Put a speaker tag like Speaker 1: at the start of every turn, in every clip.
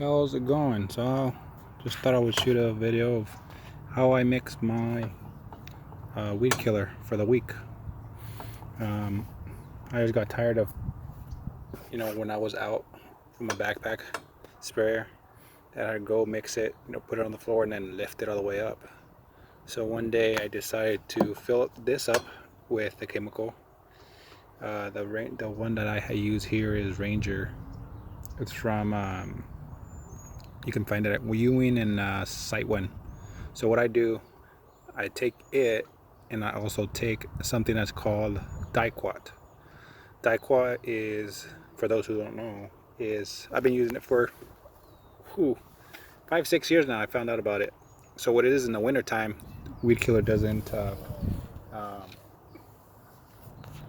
Speaker 1: How's it going? So just thought I would shoot a video of how I mix my weed killer for the week. I just got tired of, when I was out with my backpack sprayer, that I'd go mix it, put it on the floor and then lift it all the way up. So one day I decided to fill this up with the chemical. The one that I use here is Ranger. It's from you can find it at Ewing and Site One. So what I do, I take it and I also take something that's called Daiqua. Daiqua is, for those who don't know, I've been using it for 5-6 years now. I found out about it. So what it is in the winter time, weed killer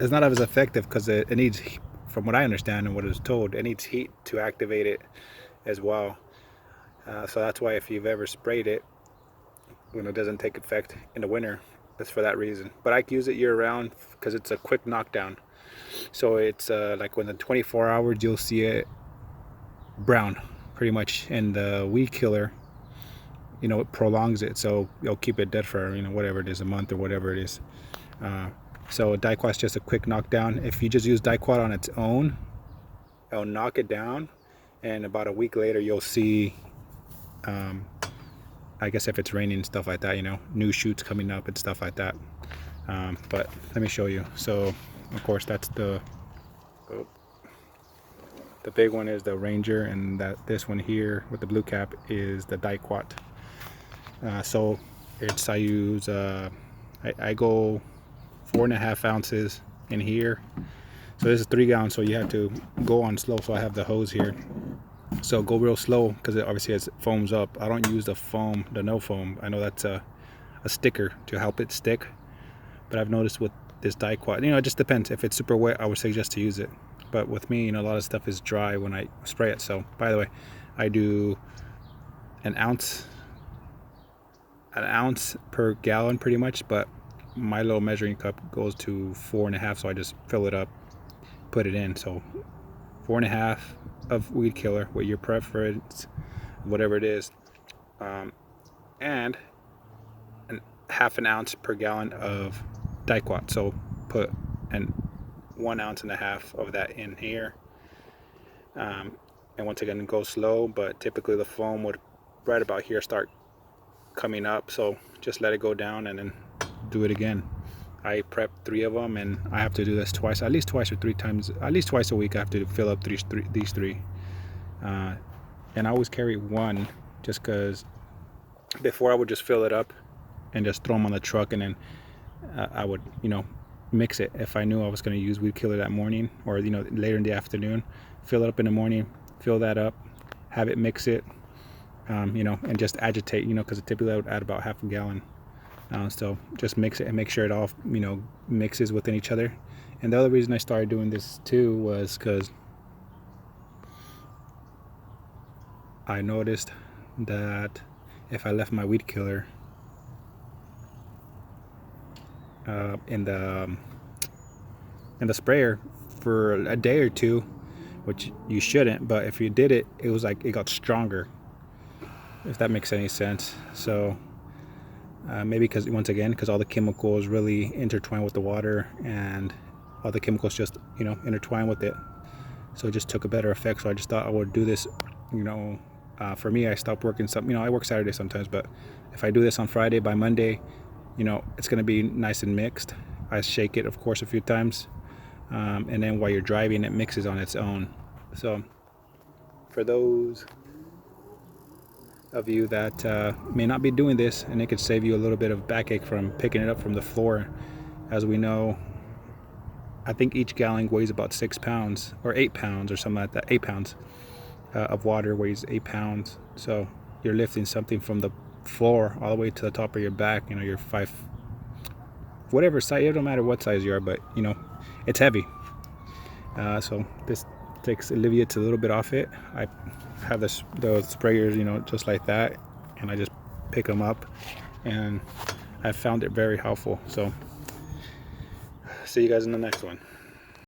Speaker 1: it's not as effective because it needs, from what I understand and what is told, it needs heat to activate it as well. So that's why if you've ever sprayed it, when it doesn't take effect in the winter, it's for that reason. But I use it year round because it's a quick knockdown. So it's like within 24 hours you'll see it brown pretty much, and the weed killer, it prolongs it, so you'll keep it dead for whatever it is, a month or whatever it is. So Daiqua is just a quick knockdown. If you just use Daiqua on its own, it'll knock it down, and about a week later you'll see I guess if it's raining and stuff like that, new shoots coming up and stuff like that. But let me show you. So of course that's the big one is the Ranger, and this one here with the blue cap is the Daiqua. So I use I go 4.5 ounces in here. So this is 3 gallons, so you have to go on slow. So I have the hose here, so go real slow because it obviously has foams up. I don't use the foam, the no foam. I know that's a sticker to help it stick, but I've noticed with this Daiqua, it just depends. If it's super wet, I would suggest to use it, but with me, a lot of stuff is dry when I spray it. So by the way, I do an ounce per gallon pretty much, but my little measuring cup goes to 4.5, so I just fill it up, put it in. So 4.5 of weed killer with your preference, whatever it is, and half an ounce per gallon of Daiqua. So put 1.5 ounces of that in here, and once again go slow, but typically the foam would right about here start coming up, so just let it go down and then do it again. I prep 3 of them, and I have to do this at least twice or 3 times, at least twice a week. I have to fill up these three, and I always carry one, just because before I would just fill it up and just throw them on the truck, and then I would mix it if I knew I was going to use weed killer that morning, or later in the afternoon. Fill it up in the morning, fill that up, have it mix it, and just agitate, because typically I would add about half a gallon. So just mix it and make sure it all mixes within each other. And the other reason I started doing this too was because I noticed that if I left my weed killer in the sprayer for a day or two, which you shouldn't, but if you did it, it was like it got stronger, if that makes any sense. So maybe because all the chemicals really intertwine with the water, and all the chemicals just intertwine with it, so it just took a better effect. So I just thought I would do this. For me, I stopped working I work Saturday sometimes, but if I do this on Friday, by Monday it's going to be nice and mixed. I shake it of course a few times, and then while you're driving, it mixes on its own. So for those of you that may not be doing this, and it could save you a little bit of backache from picking it up from the floor. As we know, I think each gallon weighs about 6 pounds or 8 pounds or something like that. 8 pounds of water weighs 8 pounds. So you're lifting something from the floor all the way to the top of your back. You're 5, whatever size, it don't matter what size you are, but it's heavy. So this alleviates a little bit off it. I have the sprayers, just like that, and I just pick them up, and I found it very helpful. So see you guys in the next one.